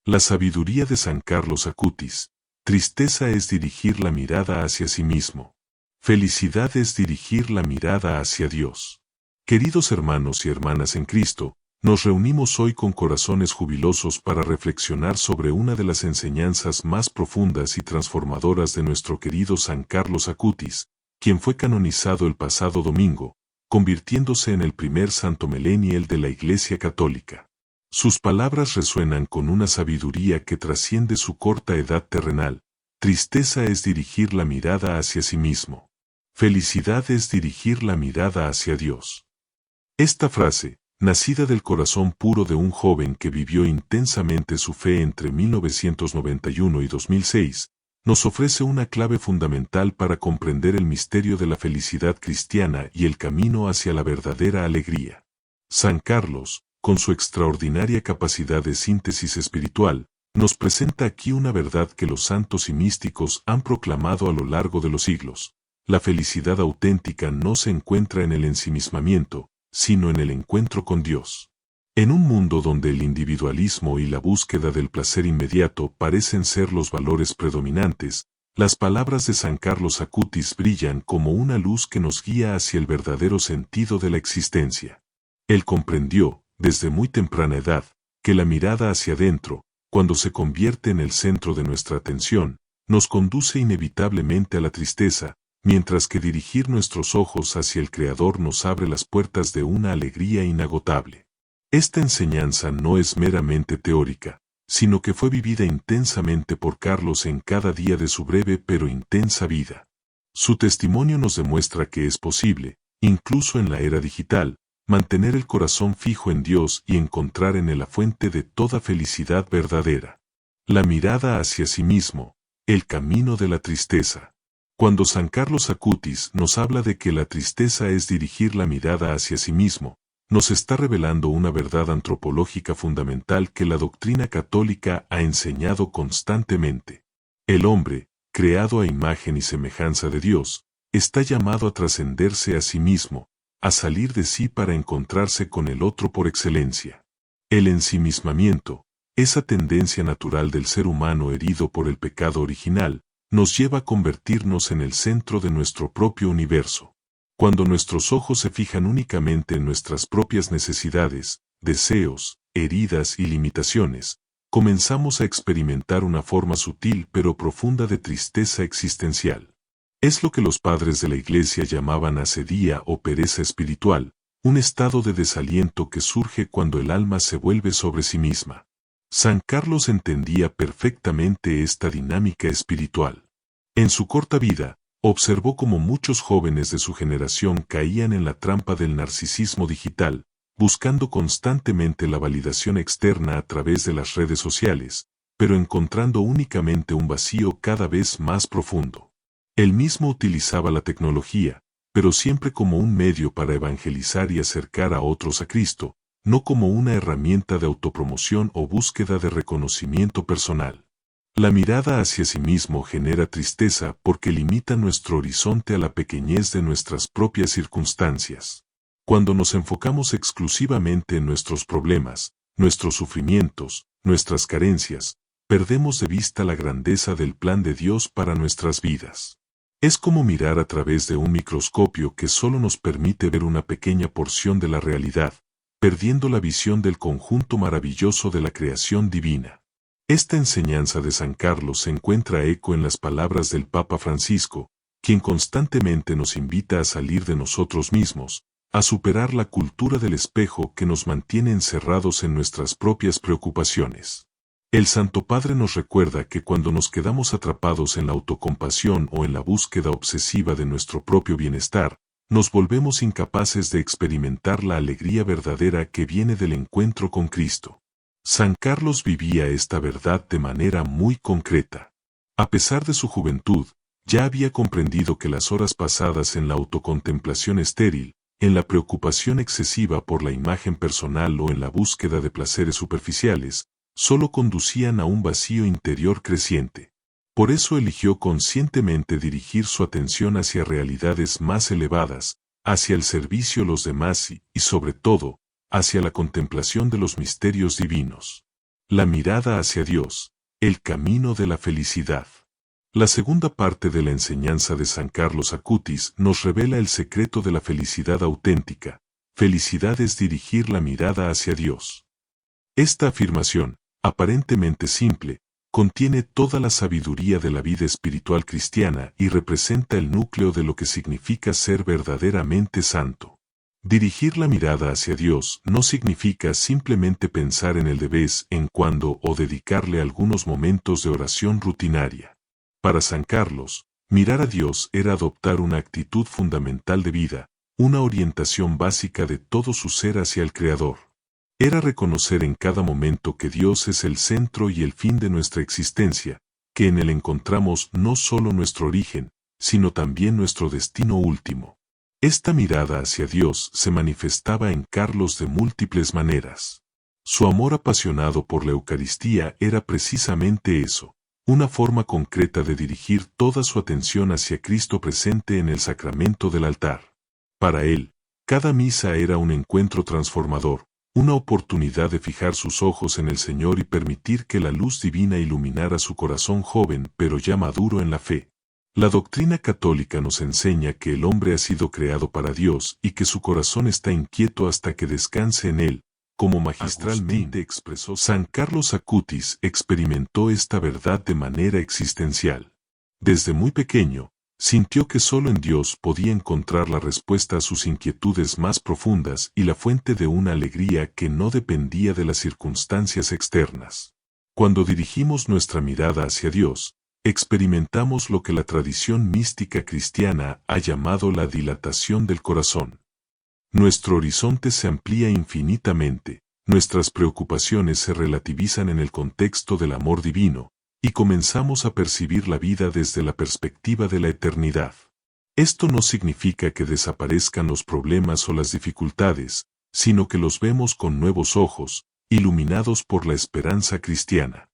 La sabiduría de San Carlos Acutis. Tristeza es dirigir la mirada hacia sí mismo. Felicidad es dirigir la mirada hacia Dios. Queridos hermanos y hermanas en Cristo, nos reunimos hoy con corazones jubilosos para reflexionar sobre una de las enseñanzas más profundas y transformadoras de nuestro querido San Carlos Acutis, quien fue canonizado el pasado domingo, convirtiéndose en el primer santo millennial de la Iglesia Católica. Sus palabras resuenan con una sabiduría que trasciende su corta edad terrenal. Tristeza es dirigir la mirada hacia sí mismo. Felicidad es dirigir la mirada hacia Dios. Esta frase, nacida del corazón puro de un joven que vivió intensamente su fe entre 1991 y 2006, nos ofrece una clave fundamental para comprender el misterio de la felicidad cristiana y el camino hacia la verdadera alegría. San Carlos, con su extraordinaria capacidad de síntesis espiritual, nos presenta aquí una verdad que los santos y místicos han proclamado a lo largo de los siglos. La felicidad auténtica no se encuentra en el ensimismamiento, sino en el encuentro con Dios. En un mundo donde el individualismo y la búsqueda del placer inmediato parecen ser los valores predominantes, las palabras de San Carlos Acutis brillan como una luz que nos guía hacia el verdadero sentido de la existencia. Él comprendió, desde muy temprana edad, que la mirada hacia adentro, cuando se convierte en el centro de nuestra atención, nos conduce inevitablemente a la tristeza, mientras que dirigir nuestros ojos hacia el Creador nos abre las puertas de una alegría inagotable. Esta enseñanza no es meramente teórica, sino que fue vivida intensamente por Carlos en cada día de su breve pero intensa vida. Su testimonio nos demuestra que es posible, incluso en la era digital, mantener el corazón fijo en Dios y encontrar en él la fuente de toda felicidad verdadera. La mirada hacia sí mismo, el camino de la tristeza. Cuando San Carlos Acutis nos habla de que la tristeza es dirigir la mirada hacia sí mismo, nos está revelando una verdad antropológica fundamental que la doctrina católica ha enseñado constantemente. El hombre, creado a imagen y semejanza de Dios, está llamado a trascenderse a sí mismo, a salir de sí para encontrarse con el otro por excelencia. El ensimismamiento, esa tendencia natural del ser humano herido por el pecado original, nos lleva a convertirnos en el centro de nuestro propio universo. Cuando nuestros ojos se fijan únicamente en nuestras propias necesidades, deseos, heridas y limitaciones, comenzamos a experimentar una forma sutil pero profunda de tristeza existencial. Es lo que los padres de la Iglesia llamaban asedía o pereza espiritual, un estado de desaliento que surge cuando el alma se vuelve sobre sí misma. San Carlos entendía perfectamente esta dinámica espiritual. En su corta vida, observó cómo muchos jóvenes de su generación caían en la trampa del narcisismo digital, buscando constantemente la validación externa a través de las redes sociales, pero encontrando únicamente un vacío cada vez más profundo. Él mismo utilizaba la tecnología, pero siempre como un medio para evangelizar y acercar a otros a Cristo, no como una herramienta de autopromoción o búsqueda de reconocimiento personal. La mirada hacia sí mismo genera tristeza porque limita nuestro horizonte a la pequeñez de nuestras propias circunstancias. Cuando nos enfocamos exclusivamente en nuestros problemas, nuestros sufrimientos, nuestras carencias, perdemos de vista la grandeza del plan de Dios para nuestras vidas. Es como mirar a través de un microscopio que solo nos permite ver una pequeña porción de la realidad, perdiendo la visión del conjunto maravilloso de la creación divina. Esta enseñanza de San Carlos se encuentra eco en las palabras del Papa Francisco, quien constantemente nos invita a salir de nosotros mismos, a superar la cultura del espejo que nos mantiene encerrados en nuestras propias preocupaciones. El Santo Padre nos recuerda que cuando nos quedamos atrapados en la autocompasión o en la búsqueda obsesiva de nuestro propio bienestar, nos volvemos incapaces de experimentar la alegría verdadera que viene del encuentro con Cristo. San Carlos vivía esta verdad de manera muy concreta. A pesar de su juventud, ya había comprendido que las horas pasadas en la autocontemplación estéril, en la preocupación excesiva por la imagen personal o en la búsqueda de placeres superficiales, solo conducían a un vacío interior creciente. Por eso eligió conscientemente dirigir su atención hacia realidades más elevadas, hacia el servicio a los demás y, sobre todo, hacia la contemplación de los misterios divinos. La mirada hacia Dios, el camino de la felicidad. La segunda parte de la enseñanza de San Carlos Acutis nos revela el secreto de la felicidad auténtica. Felicidad es dirigir la mirada hacia Dios. Esta afirmación, aparentemente simple, contiene toda la sabiduría de la vida espiritual cristiana y representa el núcleo de lo que significa ser verdaderamente santo. Dirigir la mirada hacia Dios no significa simplemente pensar en el de vez en cuando o dedicarle algunos momentos de oración rutinaria. Para San Carlos, mirar a Dios era adoptar una actitud fundamental de vida, una orientación básica de todo su ser hacia el Creador. Era reconocer en cada momento que Dios es el centro y el fin de nuestra existencia, que en Él encontramos no solo nuestro origen, sino también nuestro destino último. Esta mirada hacia Dios se manifestaba en Carlos de múltiples maneras. Su amor apasionado por la Eucaristía era precisamente eso, una forma concreta de dirigir toda su atención hacia Cristo presente en el sacramento del altar. Para él, cada misa era un encuentro transformador, una oportunidad de fijar sus ojos en el Señor y permitir que la luz divina iluminara su corazón joven pero ya maduro en la fe. La doctrina católica nos enseña que el hombre ha sido creado para Dios y que su corazón está inquieto hasta que descanse en él, como magistralmente expresó San Carlos Acutis. Experimentó esta verdad de manera existencial. Desde muy pequeño, sintió que solo en Dios podía encontrar la respuesta a sus inquietudes más profundas y la fuente de una alegría que no dependía de las circunstancias externas. Cuando dirigimos nuestra mirada hacia Dios, experimentamos lo que la tradición mística cristiana ha llamado la dilatación del corazón. Nuestro horizonte se amplía infinitamente, nuestras preocupaciones se relativizan en el contexto del amor divino, y comenzamos a percibir la vida desde la perspectiva de la eternidad. Esto no significa que desaparezcan los problemas o las dificultades, sino que los vemos con nuevos ojos, iluminados por la esperanza cristiana.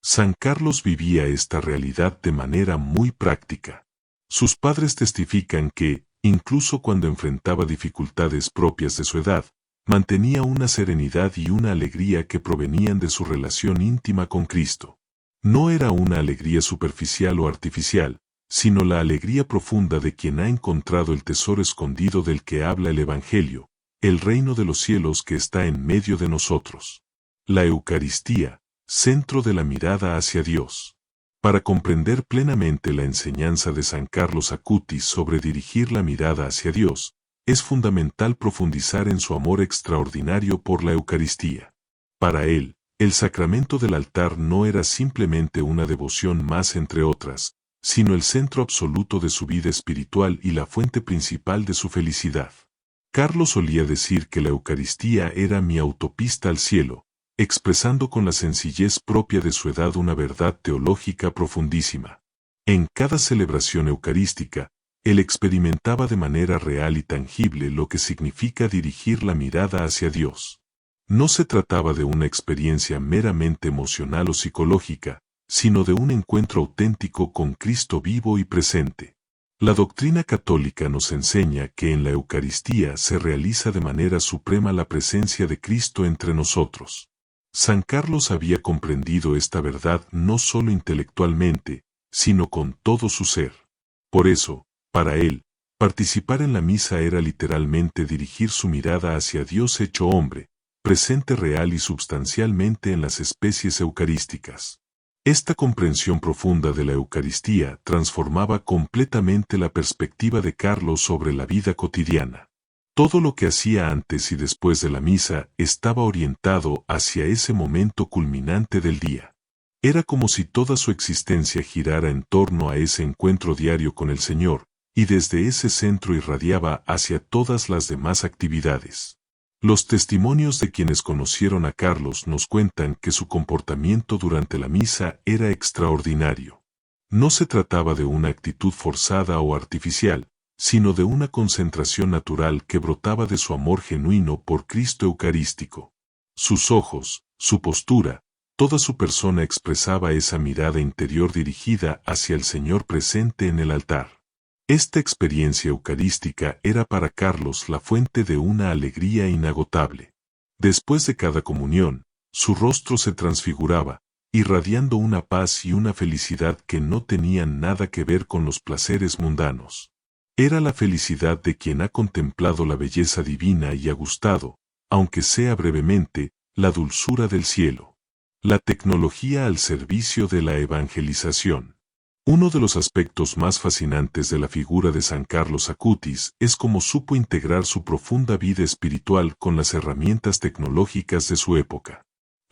San Carlos vivía esta realidad de manera muy práctica. Sus padres testifican que, incluso cuando enfrentaba dificultades propias de su edad, mantenía una serenidad y una alegría que provenían de su relación íntima con Cristo. No era una alegría superficial o artificial, sino la alegría profunda de quien ha encontrado el tesoro escondido del que habla el Evangelio, el reino de los cielos que está en medio de nosotros. La Eucaristía, centro de la mirada hacia Dios. Para comprender plenamente la enseñanza de San Carlos Acutis sobre dirigir la mirada hacia Dios, es fundamental profundizar en su amor extraordinario por la Eucaristía. Para él, el sacramento del altar no era simplemente una devoción más entre otras, sino el centro absoluto de su vida espiritual y la fuente principal de su felicidad. Carlos solía decir que la Eucaristía era mi autopista al cielo, expresando con la sencillez propia de su edad una verdad teológica profundísima. En cada celebración eucarística, él experimentaba de manera real y tangible lo que significa dirigir la mirada hacia Dios. No se trataba de una experiencia meramente emocional o psicológica, sino de un encuentro auténtico con Cristo vivo y presente. La doctrina católica nos enseña que en la Eucaristía se realiza de manera suprema la presencia de Cristo entre nosotros. San Carlos había comprendido esta verdad no solo intelectualmente, sino con todo su ser. Por eso, para él, participar en la misa era literalmente dirigir su mirada hacia Dios hecho hombre, presente real y substancialmente en las especies eucarísticas. Esta comprensión profunda de la Eucaristía transformaba completamente la perspectiva de Carlos sobre la vida cotidiana. Todo lo que hacía antes y después de la misa estaba orientado hacia ese momento culminante del día. Era como si toda su existencia girara en torno a ese encuentro diario con el Señor, y desde ese centro irradiaba hacia todas las demás actividades. Los testimonios de quienes conocieron a Carlos nos cuentan que su comportamiento durante la misa era extraordinario. No se trataba de una actitud forzada o artificial, sino de una concentración natural que brotaba de su amor genuino por Cristo Eucarístico. Sus ojos, su postura, toda su persona expresaba esa mirada interior dirigida hacia el Señor presente en el altar. Esta experiencia eucarística era para Carlos la fuente de una alegría inagotable. Después de cada comunión, Su rostro se transfiguraba, irradiando una paz y una felicidad que no tenían nada que ver con los placeres mundanos. Era la felicidad de quien ha contemplado la belleza divina y ha gustado, aunque sea brevemente, la dulzura del cielo. La tecnología al servicio de la evangelización. Uno de los aspectos más fascinantes de la figura de San Carlos Acutis es cómo supo integrar su profunda vida espiritual con las herramientas tecnológicas de su época.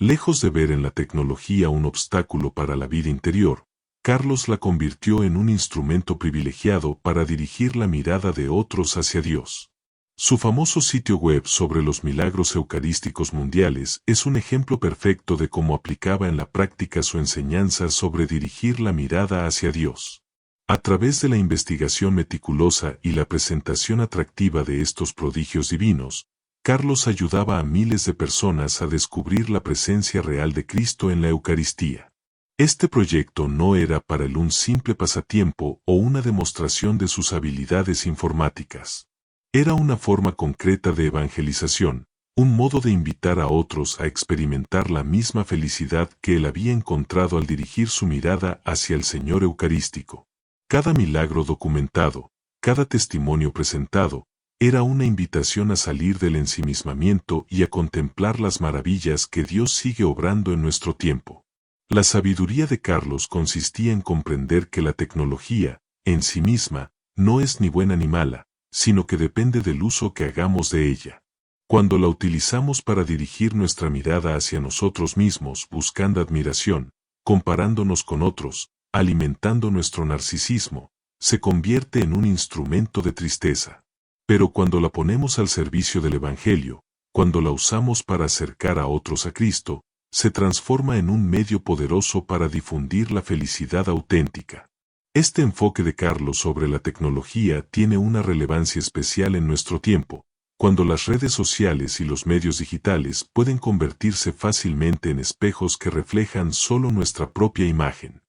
Lejos de ver en la tecnología un obstáculo para la vida interior, Carlos la convirtió en un instrumento privilegiado para dirigir la mirada de otros hacia Dios. Su famoso sitio web sobre los milagros eucarísticos mundiales es un ejemplo perfecto de cómo aplicaba en la práctica su enseñanza sobre dirigir la mirada hacia Dios. A través de la investigación meticulosa y la presentación atractiva de estos prodigios divinos, Carlos ayudaba a miles de personas a descubrir la presencia real de Cristo en la Eucaristía. Este proyecto no era para él un simple pasatiempo o una demostración de sus habilidades informáticas. Era una forma concreta de evangelización, un modo de invitar a otros a experimentar la misma felicidad que él había encontrado al dirigir su mirada hacia el Señor Eucarístico. Cada milagro documentado, cada testimonio presentado, era una invitación a salir del ensimismamiento y a contemplar las maravillas que Dios sigue obrando en nuestro tiempo. La sabiduría de Carlos consistía en comprender que la tecnología, en sí misma, no es ni buena ni mala, sino que depende del uso que hagamos de ella. Cuando la utilizamos para dirigir nuestra mirada hacia nosotros mismos buscando admiración, comparándonos con otros, alimentando nuestro narcisismo, se convierte en un instrumento de tristeza. Pero cuando la ponemos al servicio del Evangelio, cuando la usamos para acercar a otros a Cristo, se transforma en un medio poderoso para difundir la felicidad auténtica. Este enfoque de Carlos sobre la tecnología tiene una relevancia especial en nuestro tiempo, cuando las redes sociales y los medios digitales pueden convertirse fácilmente en espejos que reflejan solo nuestra propia imagen.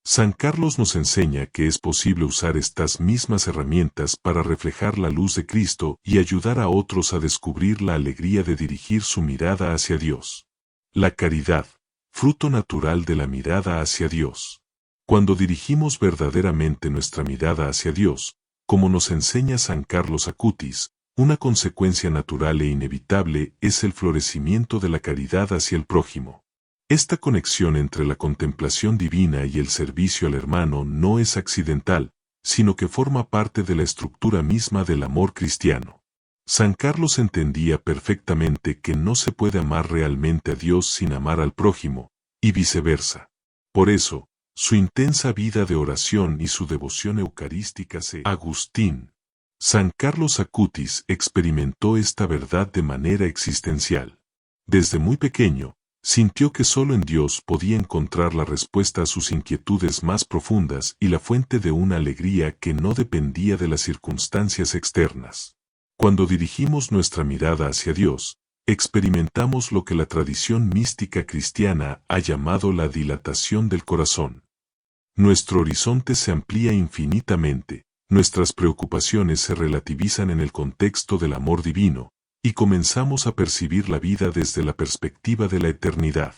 San Carlos nos enseña que es posible usar estas mismas herramientas para reflejar la luz de Cristo y ayudar a otros a descubrir la alegría de dirigir su mirada hacia Dios. La caridad, fruto natural de la mirada hacia Dios. Cuando dirigimos verdaderamente nuestra mirada hacia Dios, como nos enseña San Carlos Acutis, una consecuencia natural e inevitable es el florecimiento de la caridad hacia el prójimo. Esta conexión entre la contemplación divina y el servicio al hermano no es accidental, sino que forma parte de la estructura misma del amor cristiano. San Carlos entendía perfectamente que no se puede amar realmente a Dios sin amar al prójimo, y viceversa. Por eso, su intensa vida de oración y su devoción eucarística Agustín. San Carlos Acutis experimentó esta verdad de manera existencial. Desde muy pequeño, sintió que solo en Dios podía encontrar la respuesta a sus inquietudes más profundas y la fuente de una alegría que no dependía de las circunstancias externas. Cuando dirigimos nuestra mirada hacia Dios, experimentamos lo que la tradición mística cristiana ha llamado la dilatación del corazón. Nuestro horizonte se amplía infinitamente, nuestras preocupaciones se relativizan en el contexto del amor divino, y comenzamos a percibir la vida desde la perspectiva de la eternidad.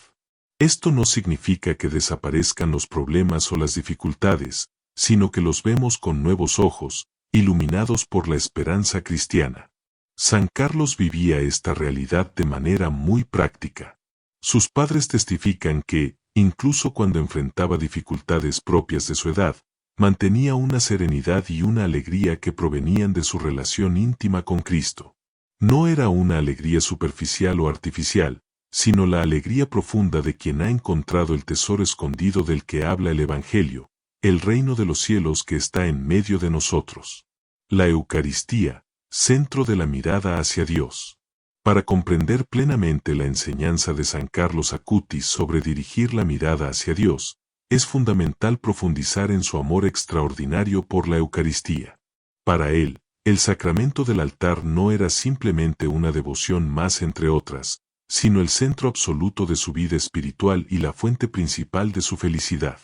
Esto no significa que desaparezcan los problemas o las dificultades, sino que los vemos con nuevos ojos, iluminados por la esperanza cristiana. San Carlos vivía esta realidad de manera muy práctica. Sus padres testifican que, incluso cuando enfrentaba dificultades propias de su edad, mantenía una serenidad y una alegría que provenían de su relación íntima con Cristo. No era una alegría superficial o artificial, sino la alegría profunda de quien ha encontrado el tesoro escondido del que habla el Evangelio, el reino de los cielos que está en medio de nosotros. La Eucaristía, centro de la mirada hacia Dios. Para comprender plenamente la enseñanza de San Carlos Acutis sobre dirigir la mirada hacia Dios, es fundamental profundizar en su amor extraordinario por la Eucaristía. Para él, el sacramento del altar no era simplemente una devoción más entre otras, sino el centro absoluto de su vida espiritual y la fuente principal de su felicidad.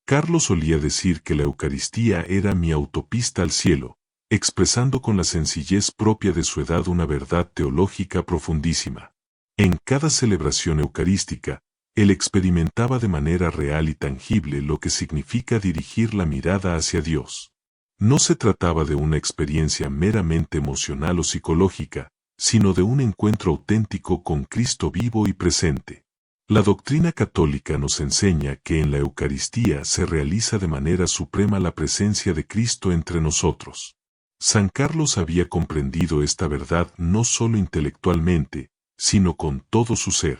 Carlos solía decir que la Eucaristía era mi autopista al cielo, expresando con la sencillez propia de su edad una verdad teológica profundísima. En cada celebración eucarística, él experimentaba de manera real y tangible lo que significa dirigir la mirada hacia Dios. No se trataba de una experiencia meramente emocional o psicológica, sino de un encuentro auténtico con Cristo vivo y presente. La doctrina católica nos enseña que en la Eucaristía se realiza de manera suprema la presencia de Cristo entre nosotros. San Carlos había comprendido esta verdad no solo intelectualmente, sino con todo su ser.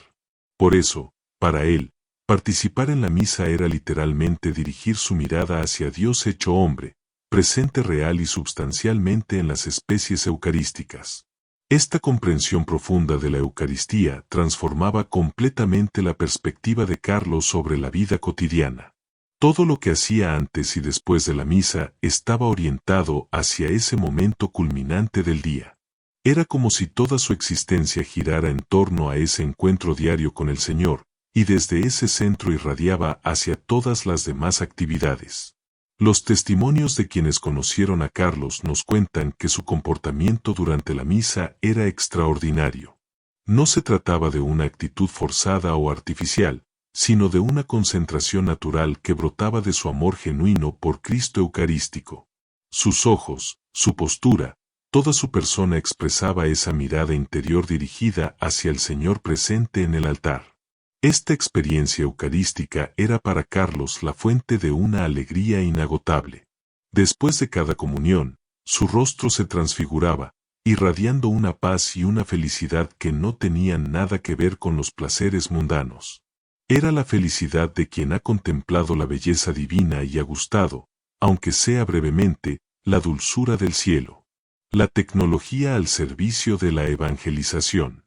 Por eso, para él, participar en la misa era literalmente dirigir su mirada hacia Dios hecho hombre, presente real y substancialmente en las especies eucarísticas. Esta comprensión profunda de la Eucaristía transformaba completamente la perspectiva de Carlos sobre la vida cotidiana. Todo lo que hacía antes y después de la misa estaba orientado hacia ese momento culminante del día. Era como si toda su existencia girara en torno a ese encuentro diario con el Señor, y desde ese centro irradiaba hacia todas las demás actividades. Los testimonios de quienes conocieron a Carlos nos cuentan que su comportamiento durante la misa era extraordinario. No se trataba de una actitud forzada o artificial, sino de una concentración natural que brotaba de su amor genuino por Cristo Eucarístico. Sus ojos, su postura, toda su persona expresaba esa mirada interior dirigida hacia el Señor presente en el altar. Esta experiencia eucarística era para Carlos la fuente de una alegría inagotable. Después de cada comunión, su rostro se transfiguraba, irradiando una paz y una felicidad que no tenían nada que ver con los placeres mundanos. Era la felicidad de quien ha contemplado la belleza divina y ha gustado, aunque sea brevemente, la dulzura del cielo. La tecnología al servicio de la evangelización.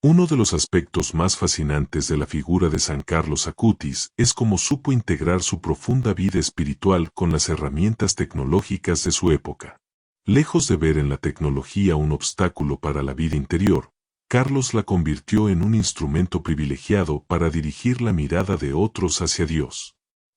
Uno de los aspectos más fascinantes de la figura de San Carlos Acutis es cómo supo integrar su profunda vida espiritual con las herramientas tecnológicas de su época. Lejos de ver en la tecnología un obstáculo para la vida interior, Carlos la convirtió en un instrumento privilegiado para dirigir la mirada de otros hacia Dios.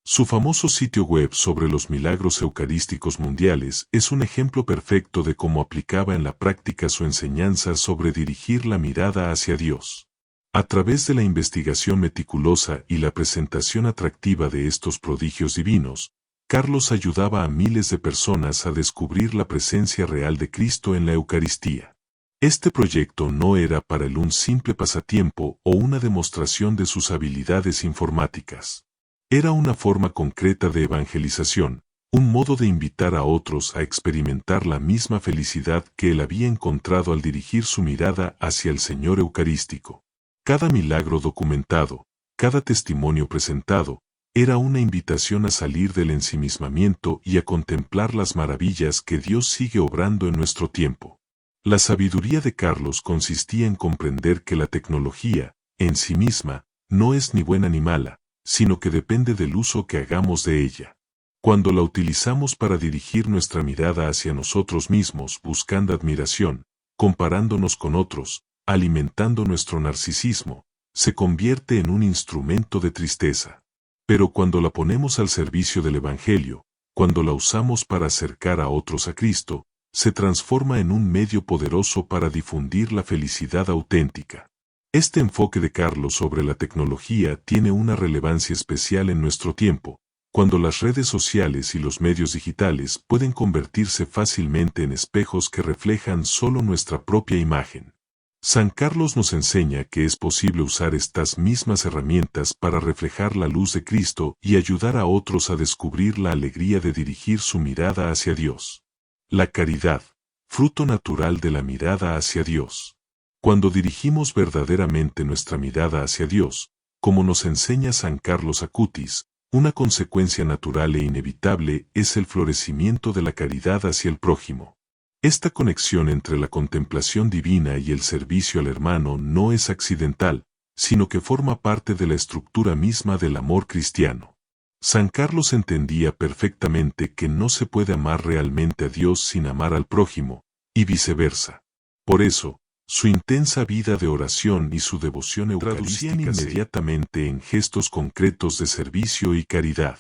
Su famoso sitio web sobre los milagros eucarísticos mundiales es un ejemplo perfecto de cómo aplicaba en la práctica su enseñanza sobre dirigir la mirada hacia Dios. A través de la investigación meticulosa y la presentación atractiva de estos prodigios divinos, Carlos ayudaba a miles de personas a descubrir la presencia real de Cristo en la Eucaristía. Este proyecto no era para él un simple pasatiempo o una demostración de sus habilidades informáticas. Era una forma concreta de evangelización, un modo de invitar a otros a experimentar la misma felicidad que él había encontrado al dirigir su mirada hacia el Señor Eucarístico. Cada milagro documentado, cada testimonio presentado, era una invitación a salir del ensimismamiento y a contemplar las maravillas que Dios sigue obrando en nuestro tiempo. La sabiduría de Carlos consistía en comprender que la tecnología, en sí misma, no es ni buena ni mala, sino que depende del uso que hagamos de ella. Cuando la utilizamos para dirigir nuestra mirada hacia nosotros mismos buscando admiración, comparándonos con otros, alimentando nuestro narcisismo, se convierte en un instrumento de tristeza. Pero cuando la ponemos al servicio del Evangelio, cuando la usamos para acercar a otros a Cristo, se transforma en un medio poderoso para difundir la felicidad auténtica. Este enfoque de Carlos sobre la tecnología tiene una relevancia especial en nuestro tiempo, cuando las redes sociales y los medios digitales pueden convertirse fácilmente en espejos que reflejan solo nuestra propia imagen. San Carlos nos enseña que es posible usar estas mismas herramientas para reflejar la luz de Cristo y ayudar a otros a descubrir la alegría de dirigir su mirada hacia Dios. La caridad, fruto natural de la mirada hacia Dios. Cuando dirigimos verdaderamente nuestra mirada hacia Dios, como nos enseña San Carlos Acutis, una consecuencia natural e inevitable es el florecimiento de la caridad hacia el prójimo. Esta conexión entre la contemplación divina y el servicio al hermano no es accidental, sino que forma parte de la estructura misma del amor cristiano. San Carlos entendía perfectamente que no se puede amar realmente a Dios sin amar al prójimo, y viceversa. Por eso, su intensa vida de oración y su devoción eucarística inmediatamente en gestos concretos de servicio y caridad.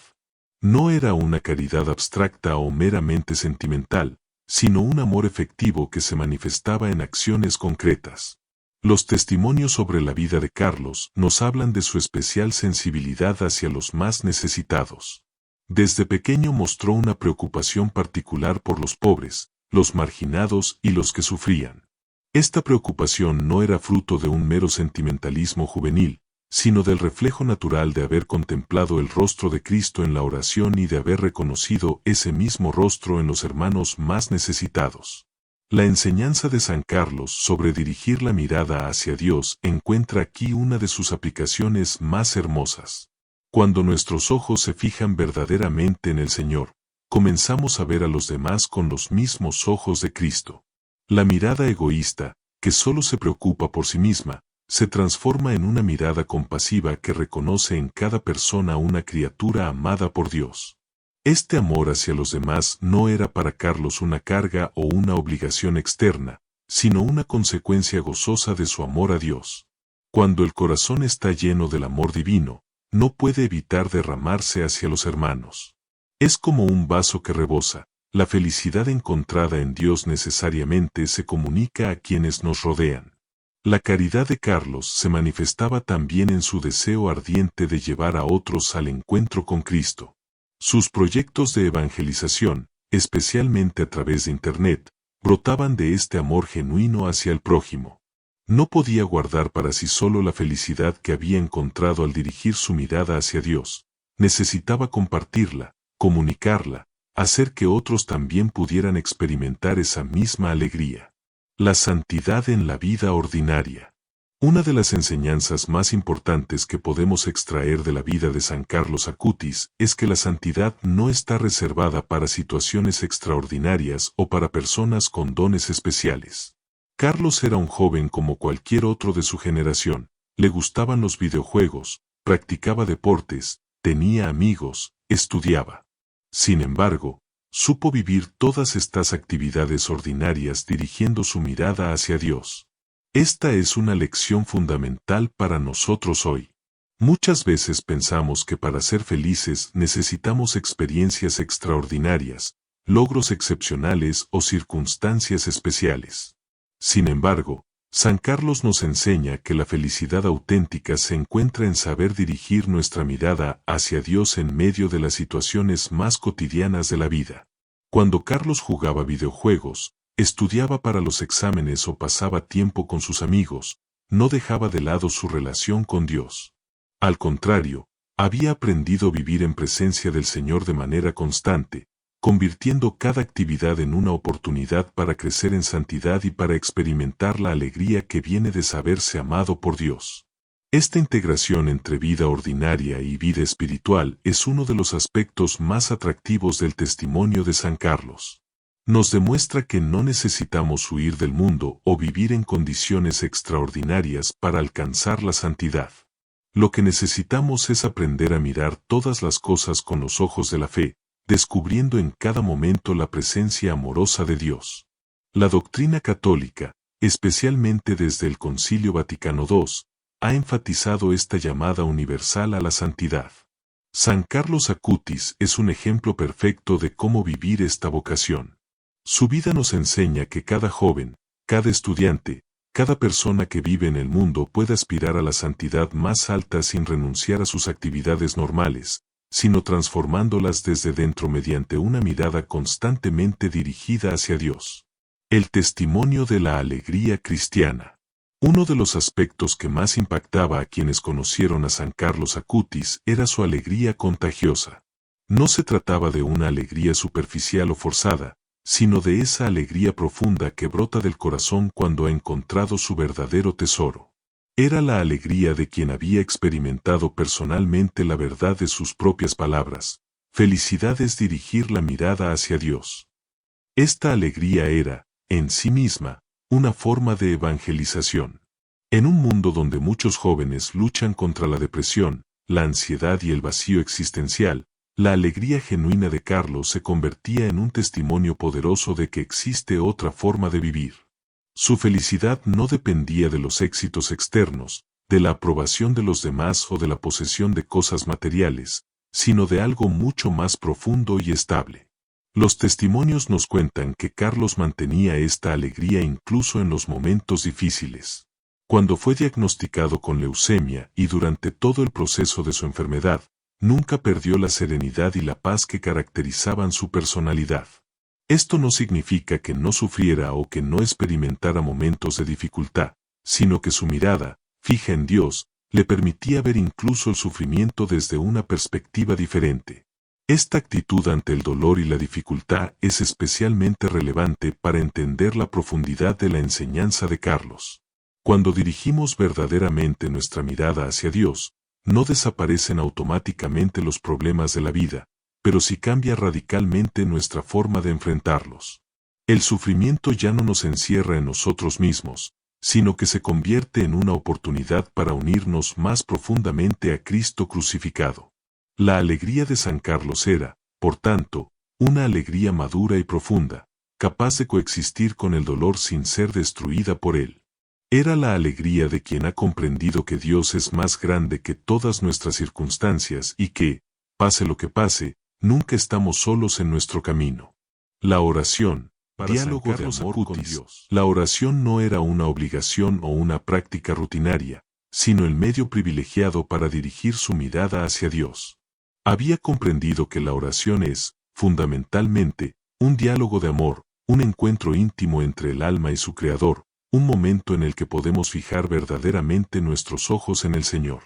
No era una caridad abstracta o meramente sentimental, sino un amor efectivo que se manifestaba en acciones concretas. Los testimonios sobre la vida de Carlos nos hablan de su especial sensibilidad hacia los más necesitados. Desde pequeño mostró una preocupación particular por los pobres, los marginados y los que sufrían. Esta preocupación no era fruto de un mero sentimentalismo juvenil, sino del reflejo natural de haber contemplado el rostro de Cristo en la oración y de haber reconocido ese mismo rostro en los hermanos más necesitados. La enseñanza de San Carlos sobre dirigir la mirada hacia Dios encuentra aquí una de sus aplicaciones más hermosas. Cuando nuestros ojos se fijan verdaderamente en el Señor, comenzamos a ver a los demás con los mismos ojos de Cristo. La mirada egoísta, que solo se preocupa por sí misma, se transforma en una mirada compasiva que reconoce en cada persona una criatura amada por Dios. Este amor hacia los demás no era para Carlos una carga o una obligación externa, sino una consecuencia gozosa de su amor a Dios. Cuando el corazón está lleno del amor divino, no puede evitar derramarse hacia los hermanos. Es como un vaso que rebosa, la felicidad encontrada en Dios necesariamente se comunica a quienes nos rodean. La caridad de Carlos se manifestaba también en su deseo ardiente de llevar a otros al encuentro con Cristo. Sus proyectos de evangelización, especialmente a través de Internet, brotaban de este amor genuino hacia el prójimo. No podía guardar para sí solo la felicidad que había encontrado al dirigir su mirada hacia Dios. Necesitaba compartirla, comunicarla, hacer que otros también pudieran experimentar esa misma alegría. La santidad en la vida ordinaria. Una de las enseñanzas más importantes que podemos extraer de la vida de San Carlos Acutis es que la santidad no está reservada para situaciones extraordinarias o para personas con dones especiales. Carlos era un joven como cualquier otro de su generación, le gustaban los videojuegos, practicaba deportes, tenía amigos, estudiaba. Sin embargo, supo vivir todas estas actividades ordinarias dirigiendo su mirada hacia Dios. Esta es una lección fundamental para nosotros hoy. Muchas veces pensamos que para ser felices necesitamos experiencias extraordinarias, logros excepcionales o circunstancias especiales. Sin embargo, San Carlos nos enseña que la felicidad auténtica se encuentra en saber dirigir nuestra mirada hacia Dios en medio de las situaciones más cotidianas de la vida. Cuando Carlos jugaba videojuegos, estudiaba para los exámenes o pasaba tiempo con sus amigos, no dejaba de lado su relación con Dios. Al contrario, había aprendido a vivir en presencia del Señor de manera constante, convirtiendo cada actividad en una oportunidad para crecer en santidad y para experimentar la alegría que viene de saberse amado por Dios. Esta integración entre vida ordinaria y vida espiritual es uno de los aspectos más atractivos del testimonio de San Carlos. Nos demuestra que no necesitamos huir del mundo o vivir en condiciones extraordinarias para alcanzar la santidad. Lo que necesitamos es aprender a mirar todas las cosas con los ojos de la fe, descubriendo en cada momento la presencia amorosa de Dios. La doctrina católica, especialmente desde el Concilio Vaticano II, ha enfatizado esta llamada universal a la santidad. San Carlos Acutis es un ejemplo perfecto de cómo vivir esta vocación. Su vida nos enseña que cada joven, cada estudiante, cada persona que vive en el mundo puede aspirar a la santidad más alta sin renunciar a sus actividades normales, sino transformándolas desde dentro mediante una mirada constantemente dirigida hacia Dios. El testimonio de la alegría cristiana. Uno de los aspectos que más impactaba a quienes conocieron a San Carlos Acutis era su alegría contagiosa. No se trataba de una alegría superficial o forzada, sino de esa alegría profunda que brota del corazón cuando ha encontrado su verdadero tesoro. Era la alegría de quien había experimentado personalmente la verdad de sus propias palabras. Felicidad es dirigir la mirada hacia Dios. Esta alegría era, en sí misma, una forma de evangelización. En un mundo donde muchos jóvenes luchan contra la depresión, la ansiedad y el vacío existencial, la alegría genuina de Carlos se convertía en un testimonio poderoso de que existe otra forma de vivir. Su felicidad no dependía de los éxitos externos, de la aprobación de los demás o de la posesión de cosas materiales, sino de algo mucho más profundo y estable. Los testimonios nos cuentan que Carlos mantenía esta alegría incluso en los momentos difíciles. Cuando fue diagnosticado con leucemia y durante todo el proceso de su enfermedad, nunca perdió la serenidad y la paz que caracterizaban su personalidad. Esto no significa que no sufriera o que no experimentara momentos de dificultad, sino que su mirada, fija en Dios, le permitía ver incluso el sufrimiento desde una perspectiva diferente. Esta actitud ante el dolor y la dificultad es especialmente relevante para entender la profundidad de la enseñanza de Carlos. Cuando dirigimos verdaderamente nuestra mirada hacia Dios, no desaparecen automáticamente los problemas de la vida, pero sí cambia radicalmente nuestra forma de enfrentarlos. El sufrimiento ya no nos encierra en nosotros mismos, sino que se convierte en una oportunidad para unirnos más profundamente a Cristo crucificado. La alegría de San Carlos era, por tanto, una alegría madura y profunda, capaz de coexistir con el dolor sin ser destruida por él. Era la alegría de quien ha comprendido que Dios es más grande que todas nuestras circunstancias y que, pase lo que pase, nunca estamos solos en nuestro camino. La oración, diálogo de amor con Dios. La oración no era una obligación o una práctica rutinaria, sino el medio privilegiado para dirigir su mirada hacia Dios. Había comprendido que la oración es, fundamentalmente, un diálogo de amor, un encuentro íntimo entre el alma y su Creador, un momento en el que podemos fijar verdaderamente nuestros ojos en el Señor.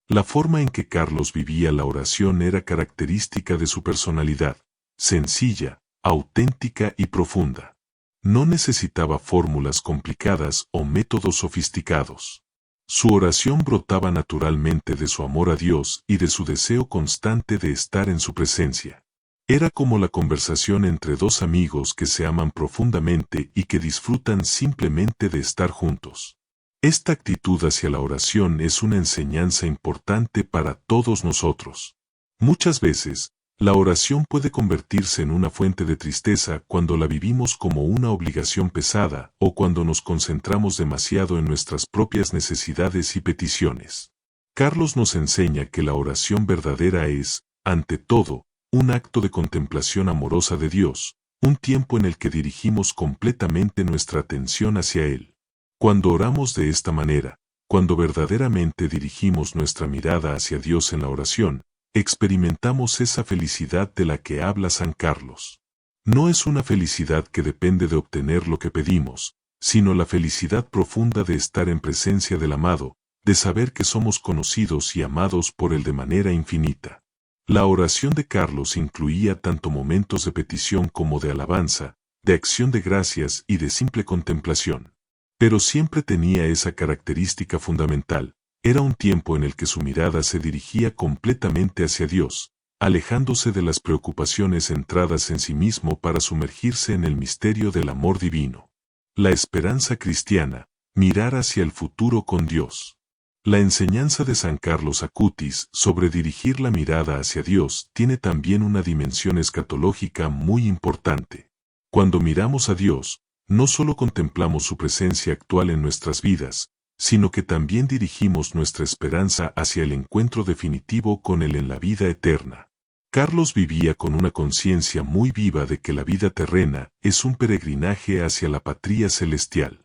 La forma en que Carlos vivía la oración era característica de su personalidad, sencilla, auténtica y profunda. No necesitaba fórmulas complicadas o métodos sofisticados. Su oración brotaba naturalmente de su amor a Dios y de su deseo constante de estar en su presencia. Era como la conversación entre dos amigos que se aman profundamente y que disfrutan simplemente de estar juntos. Esta actitud hacia la oración es una enseñanza importante para todos nosotros. Muchas veces, la oración puede convertirse en una fuente de tristeza cuando la vivimos como una obligación pesada o cuando nos concentramos demasiado en nuestras propias necesidades y peticiones. Carlos nos enseña que la oración verdadera es, ante todo, un acto de contemplación amorosa de Dios, un tiempo en el que dirigimos completamente nuestra atención hacia Él. Cuando oramos de esta manera, cuando verdaderamente dirigimos nuestra mirada hacia Dios en la oración, experimentamos esa felicidad de la que habla San Carlos. No es una felicidad que depende de obtener lo que pedimos, sino la felicidad profunda de estar en presencia del amado, de saber que somos conocidos y amados por Él de manera infinita. La oración de Carlos incluía tanto momentos de petición como de alabanza, de acción de gracias y de simple contemplación. Pero siempre tenía esa característica fundamental, era un tiempo en el que su mirada se dirigía completamente hacia Dios, alejándose de las preocupaciones centradas en sí mismo para sumergirse en el misterio del amor divino. La esperanza cristiana, mirar hacia el futuro con Dios. La enseñanza de San Carlos Acutis sobre dirigir la mirada hacia Dios tiene también una dimensión escatológica muy importante. Cuando miramos a Dios, no solo contemplamos su presencia actual en nuestras vidas, sino que también dirigimos nuestra esperanza hacia el encuentro definitivo con Él en la vida eterna. Carlos vivía con una conciencia muy viva de que la vida terrena es un peregrinaje hacia la patria celestial.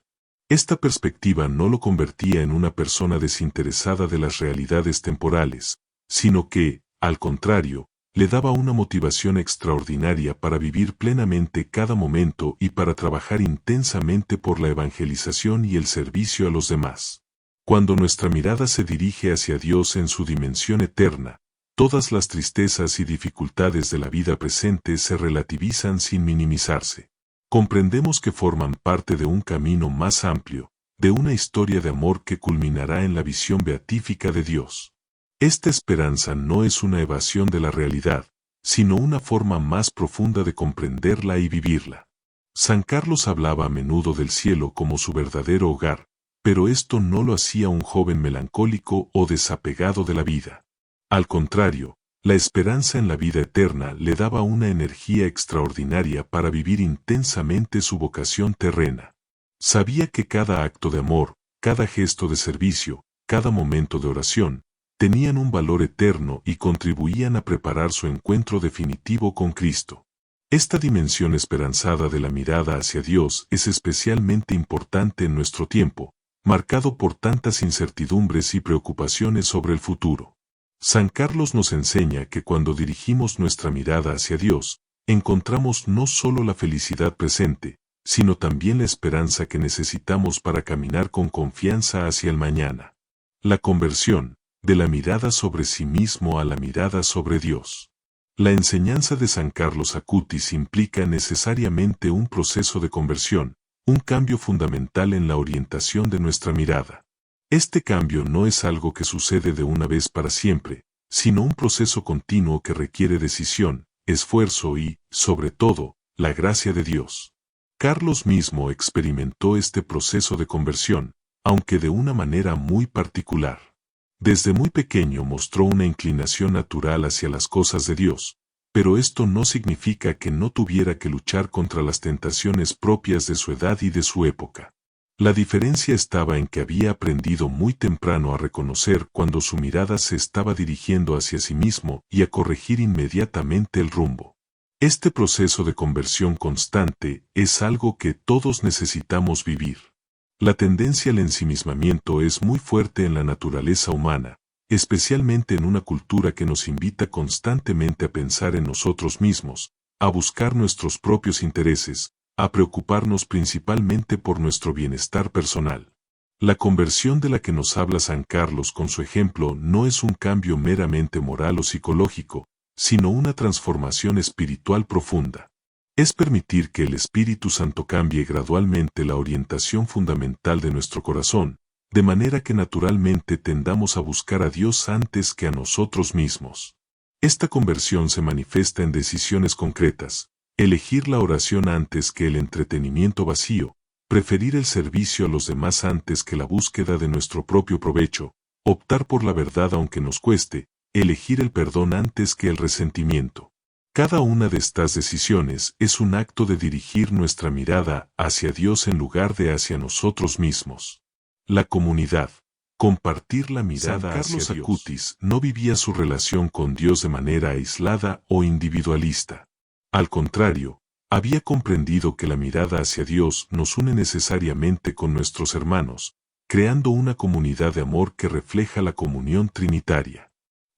Esta perspectiva no lo convertía en una persona desinteresada de las realidades temporales, sino que, al contrario, le daba una motivación extraordinaria para vivir plenamente cada momento y para trabajar intensamente por la evangelización y el servicio a los demás. Cuando nuestra mirada se dirige hacia Dios en su dimensión eterna, todas las tristezas y dificultades de la vida presente se relativizan sin minimizarse. Comprendemos que forman parte de un camino más amplio, de una historia de amor que culminará en la visión beatífica de Dios. Esta esperanza no es una evasión de la realidad, sino una forma más profunda de comprenderla y vivirla. San Carlos hablaba a menudo del cielo como su verdadero hogar, pero esto no lo hacía un joven melancólico o desapegado de la vida. Al contrario, la esperanza en la vida eterna le daba una energía extraordinaria para vivir intensamente su vocación terrena. Sabía que cada acto de amor, cada gesto de servicio, cada momento de oración, tenían un valor eterno y contribuían a preparar su encuentro definitivo con Cristo. Esta dimensión esperanzada de la mirada hacia Dios es especialmente importante en nuestro tiempo, marcado por tantas incertidumbres y preocupaciones sobre el futuro. San Carlos nos enseña que cuando dirigimos nuestra mirada hacia Dios, encontramos no solo la felicidad presente, sino también la esperanza que necesitamos para caminar con confianza hacia el mañana. La conversión, de la mirada sobre sí mismo a la mirada sobre Dios. La enseñanza de San Carlos Acutis implica necesariamente un proceso de conversión, un cambio fundamental en la orientación de nuestra mirada. Este cambio no es algo que sucede de una vez para siempre, sino un proceso continuo que requiere decisión, esfuerzo y, sobre todo, la gracia de Dios. Carlos mismo experimentó este proceso de conversión, aunque de una manera muy particular. Desde muy pequeño mostró una inclinación natural hacia las cosas de Dios, pero esto no significa que no tuviera que luchar contra las tentaciones propias de su edad y de su época. La diferencia estaba en que había aprendido muy temprano a reconocer cuando su mirada se estaba dirigiendo hacia sí mismo y a corregir inmediatamente el rumbo. Este proceso de conversión constante es algo que todos necesitamos vivir. La tendencia al ensimismamiento es muy fuerte en la naturaleza humana, especialmente en una cultura que nos invita constantemente a pensar en nosotros mismos, a buscar nuestros propios intereses, a preocuparnos principalmente por nuestro bienestar personal. La conversión de la que nos habla San Carlos con su ejemplo no es un cambio meramente moral o psicológico, sino una transformación espiritual profunda. Es permitir que el Espíritu Santo cambie gradualmente la orientación fundamental de nuestro corazón, de manera que naturalmente tendamos a buscar a Dios antes que a nosotros mismos. Esta conversión se manifiesta en decisiones concretas: elegir la oración antes que el entretenimiento vacío, preferir el servicio a los demás antes que la búsqueda de nuestro propio provecho, optar por la verdad aunque nos cueste, elegir el perdón antes que el resentimiento. Cada una de estas decisiones es un acto de dirigir nuestra mirada hacia Dios en lugar de hacia nosotros mismos. La comunidad, compartir la mirada hacia Dios. San Carlos Acutis no vivía su relación con Dios de manera aislada o individualista. Al contrario, había comprendido que la mirada hacia Dios nos une necesariamente con nuestros hermanos, creando una comunidad de amor que refleja la comunión trinitaria.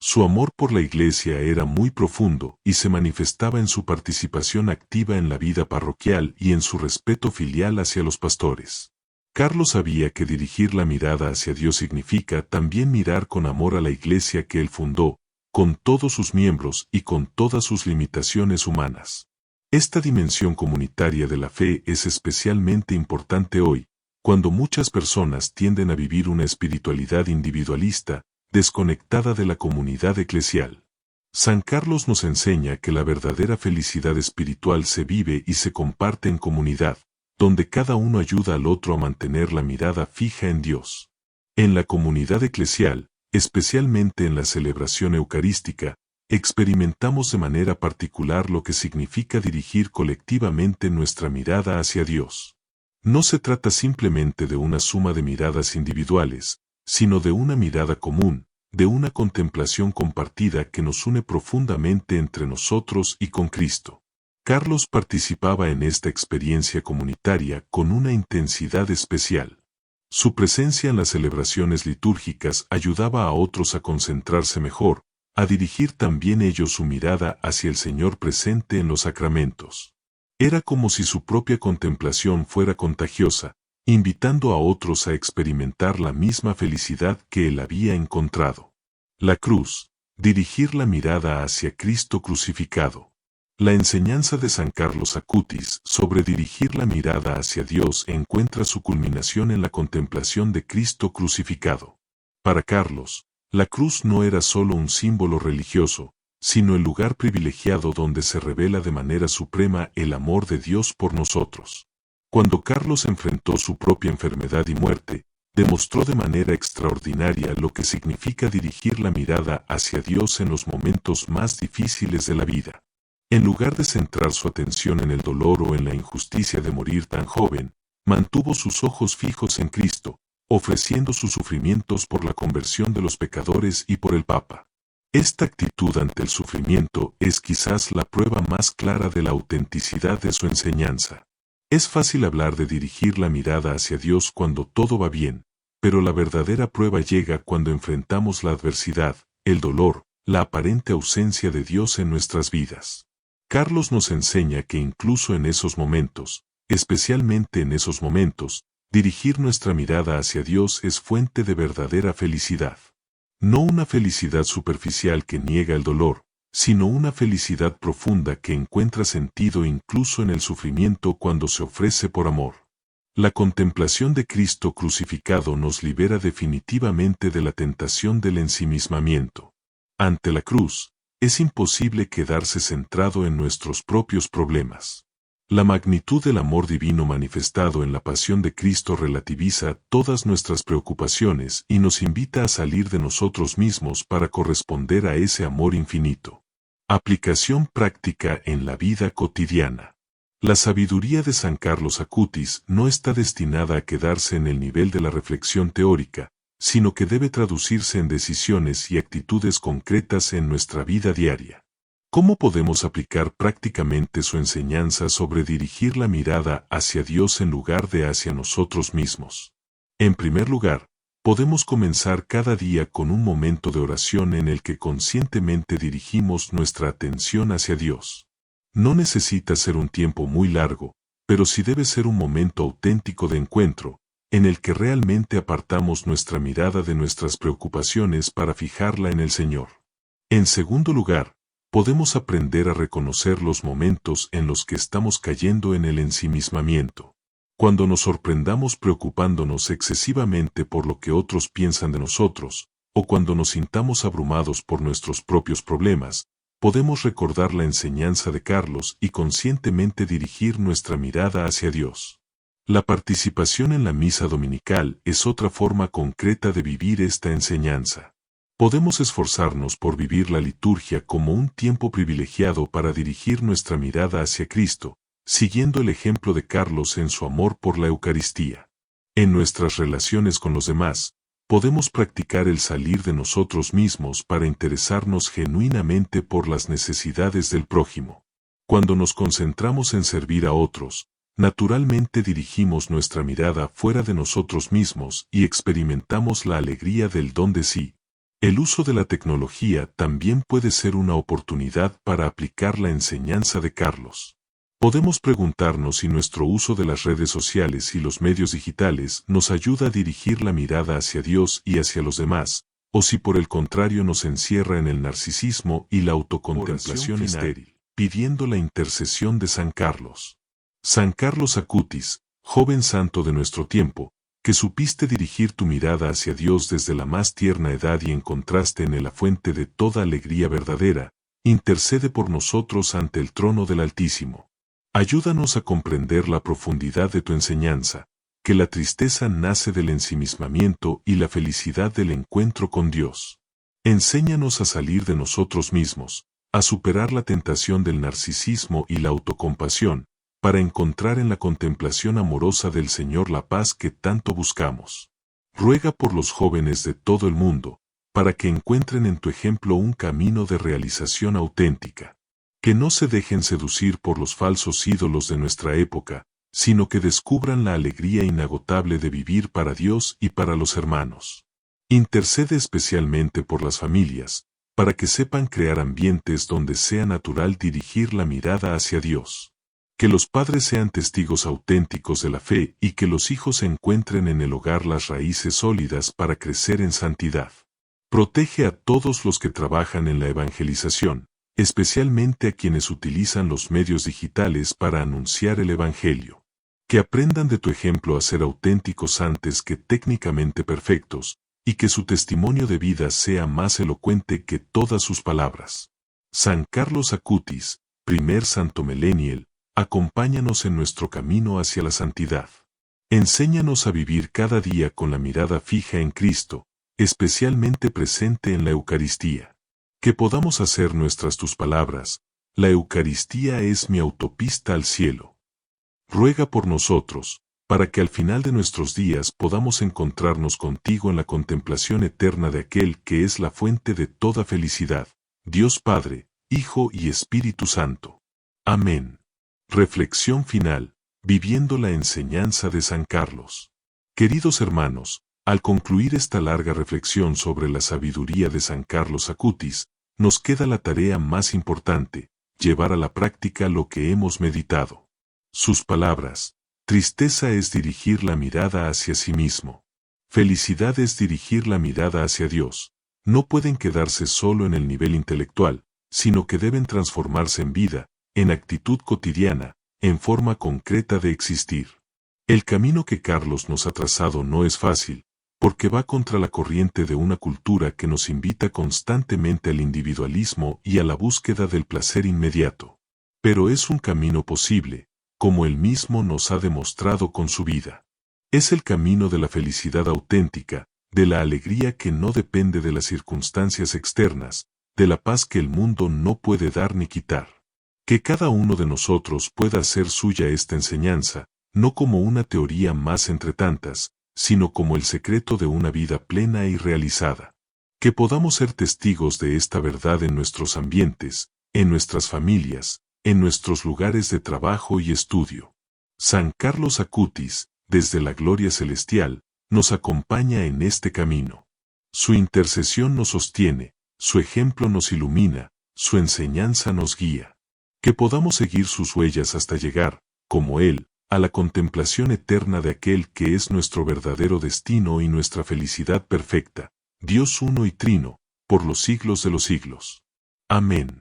Su amor por la Iglesia era muy profundo y se manifestaba en su participación activa en la vida parroquial y en su respeto filial hacia los pastores. Carlos sabía que dirigir la mirada hacia Dios significa también mirar con amor a la Iglesia que él fundó, con todos sus miembros y con todas sus limitaciones humanas. Esta dimensión comunitaria de la fe es especialmente importante hoy, cuando muchas personas tienden a vivir una espiritualidad individualista, desconectada de la comunidad eclesial. San Carlos nos enseña que la verdadera felicidad espiritual se vive y se comparte en comunidad, donde cada uno ayuda al otro a mantener la mirada fija en Dios. En la comunidad eclesial, especialmente en la celebración eucarística, experimentamos de manera particular lo que significa dirigir colectivamente nuestra mirada hacia Dios. No se trata simplemente de una suma de miradas individuales, sino de una mirada común, de una contemplación compartida que nos une profundamente entre nosotros y con Cristo. Carlos participaba en esta experiencia comunitaria con una intensidad especial. Su presencia en las celebraciones litúrgicas ayudaba a otros a concentrarse mejor, a dirigir también ellos su mirada hacia el Señor presente en los sacramentos. Era como si su propia contemplación fuera contagiosa, invitando a otros a experimentar la misma felicidad que él había encontrado. La cruz, dirigir la mirada hacia Cristo crucificado. La enseñanza de San Carlos Acutis sobre dirigir la mirada hacia Dios encuentra su culminación en la contemplación de Cristo crucificado. Para Carlos, la cruz no era solo un símbolo religioso, sino el lugar privilegiado donde se revela de manera suprema el amor de Dios por nosotros. Cuando Carlos enfrentó su propia enfermedad y muerte, demostró de manera extraordinaria lo que significa dirigir la mirada hacia Dios en los momentos más difíciles de la vida. En lugar de centrar su atención en el dolor o en la injusticia de morir tan joven, mantuvo sus ojos fijos en Cristo, ofreciendo sus sufrimientos por la conversión de los pecadores y por el Papa. Esta actitud ante el sufrimiento es quizás la prueba más clara de la autenticidad de su enseñanza. Es fácil hablar de dirigir la mirada hacia Dios cuando todo va bien, pero la verdadera prueba llega cuando enfrentamos la adversidad, el dolor, la aparente ausencia de Dios en nuestras vidas. Carlos nos enseña que incluso en esos momentos, especialmente en esos momentos, dirigir nuestra mirada hacia Dios es fuente de verdadera felicidad. No una felicidad superficial que niega el dolor, sino una felicidad profunda que encuentra sentido incluso en el sufrimiento cuando se ofrece por amor. La contemplación de Cristo crucificado nos libera definitivamente de la tentación del ensimismamiento. Ante la cruz, es imposible quedarse centrado en nuestros propios problemas. La magnitud del amor divino manifestado en la pasión de Cristo relativiza todas nuestras preocupaciones y nos invita a salir de nosotros mismos para corresponder a ese amor infinito. Aplicación práctica en la vida cotidiana. La sabiduría de San Carlos Acutis no está destinada a quedarse en el nivel de la reflexión teórica, sino que debe traducirse en decisiones y actitudes concretas en nuestra vida diaria. ¿Cómo podemos aplicar prácticamente su enseñanza sobre dirigir la mirada hacia Dios en lugar de hacia nosotros mismos? En primer lugar, podemos comenzar cada día con un momento de oración en el que conscientemente dirigimos nuestra atención hacia Dios. No necesita ser un tiempo muy largo, pero sí debe ser un momento auténtico de encuentro, en el que realmente apartamos nuestra mirada de nuestras preocupaciones para fijarla en el Señor. En segundo lugar, podemos aprender a reconocer los momentos en los que estamos cayendo en el ensimismamiento. Cuando nos sorprendamos preocupándonos excesivamente por lo que otros piensan de nosotros, o cuando nos sintamos abrumados por nuestros propios problemas, podemos recordar la enseñanza de Carlos y conscientemente dirigir nuestra mirada hacia Dios. La participación en la misa dominical es otra forma concreta de vivir esta enseñanza. Podemos esforzarnos por vivir la liturgia como un tiempo privilegiado para dirigir nuestra mirada hacia Cristo, siguiendo el ejemplo de Carlos en su amor por la Eucaristía. En nuestras relaciones con los demás, podemos practicar el salir de nosotros mismos para interesarnos genuinamente por las necesidades del prójimo. Cuando nos concentramos en servir a otros, naturalmente dirigimos nuestra mirada fuera de nosotros mismos y experimentamos la alegría del don de sí. El uso de la tecnología también puede ser una oportunidad para aplicar la enseñanza de Carlos. Podemos preguntarnos si nuestro uso de las redes sociales y los medios digitales nos ayuda a dirigir la mirada hacia Dios y hacia los demás, o si por el contrario nos encierra en el narcisismo y la autocontemplación estéril, pidiendo la intercesión de San Carlos. San Carlos Acutis, joven santo de nuestro tiempo, que supiste dirigir tu mirada hacia Dios desde la más tierna edad y encontraste en él la fuente de toda alegría verdadera, intercede por nosotros ante el trono del Altísimo. Ayúdanos a comprender la profundidad de tu enseñanza, que la tristeza nace del ensimismamiento y la felicidad del encuentro con Dios. Enséñanos a salir de nosotros mismos, a superar la tentación del narcisismo y la autocompasión, para encontrar en la contemplación amorosa del Señor la paz que tanto buscamos. Ruega por los jóvenes de todo el mundo, para que encuentren en tu ejemplo un camino de realización auténtica. Que no se dejen seducir por los falsos ídolos de nuestra época, sino que descubran la alegría inagotable de vivir para Dios y para los hermanos. Intercede especialmente por las familias, para que sepan crear ambientes donde sea natural dirigir la mirada hacia Dios. Que los padres sean testigos auténticos de la fe y que los hijos encuentren en el hogar las raíces sólidas para crecer en santidad. Protege a todos los que trabajan en la evangelización, especialmente a quienes utilizan los medios digitales para anunciar el Evangelio. Que aprendan de tu ejemplo a ser auténticos antes que técnicamente perfectos, y que su testimonio de vida sea más elocuente que todas sus palabras. San Carlos Acutis, primer santo millennial, acompáñanos en nuestro camino hacia la santidad. Enséñanos a vivir cada día con la mirada fija en Cristo, especialmente presente en la Eucaristía. Que podamos hacer nuestras tus palabras, la Eucaristía es mi autopista al cielo. Ruega por nosotros, para que al final de nuestros días podamos encontrarnos contigo en la contemplación eterna de aquel que es la fuente de toda felicidad, Dios Padre, Hijo y Espíritu Santo. Amén. Reflexión final, viviendo la enseñanza de San Carlos. Queridos hermanos, Al concluir esta larga reflexión sobre la sabiduría de San Carlos Acutis, nos queda la tarea más importante, llevar a la práctica lo que hemos meditado. Sus palabras: tristeza es dirigir la mirada hacia sí mismo. Felicidad es dirigir la mirada hacia Dios. No pueden quedarse solo en el nivel intelectual, sino que deben transformarse en vida, en actitud cotidiana, en forma concreta de existir. El camino que Carlos nos ha trazado no es fácil, porque va contra la corriente de una cultura que nos invita constantemente al individualismo y a la búsqueda del placer inmediato. Pero es un camino posible, como él mismo nos ha demostrado con su vida. Es el camino de la felicidad auténtica, de la alegría que no depende de las circunstancias externas, de la paz que el mundo no puede dar ni quitar. Que cada uno de nosotros pueda hacer suya esta enseñanza, no como una teoría más entre tantas, sino como el secreto de una vida plena y realizada. Que podamos ser testigos de esta verdad en nuestros ambientes, en nuestras familias, en nuestros lugares de trabajo y estudio. San Carlos Acutis, desde la gloria celestial, nos acompaña en este camino. Su intercesión nos sostiene, su ejemplo nos ilumina, su enseñanza nos guía. Que podamos seguir sus huellas hasta llegar, como él, a la contemplación eterna de aquel que es nuestro verdadero destino y nuestra felicidad perfecta, Dios uno y trino, por los siglos de los siglos. Amén.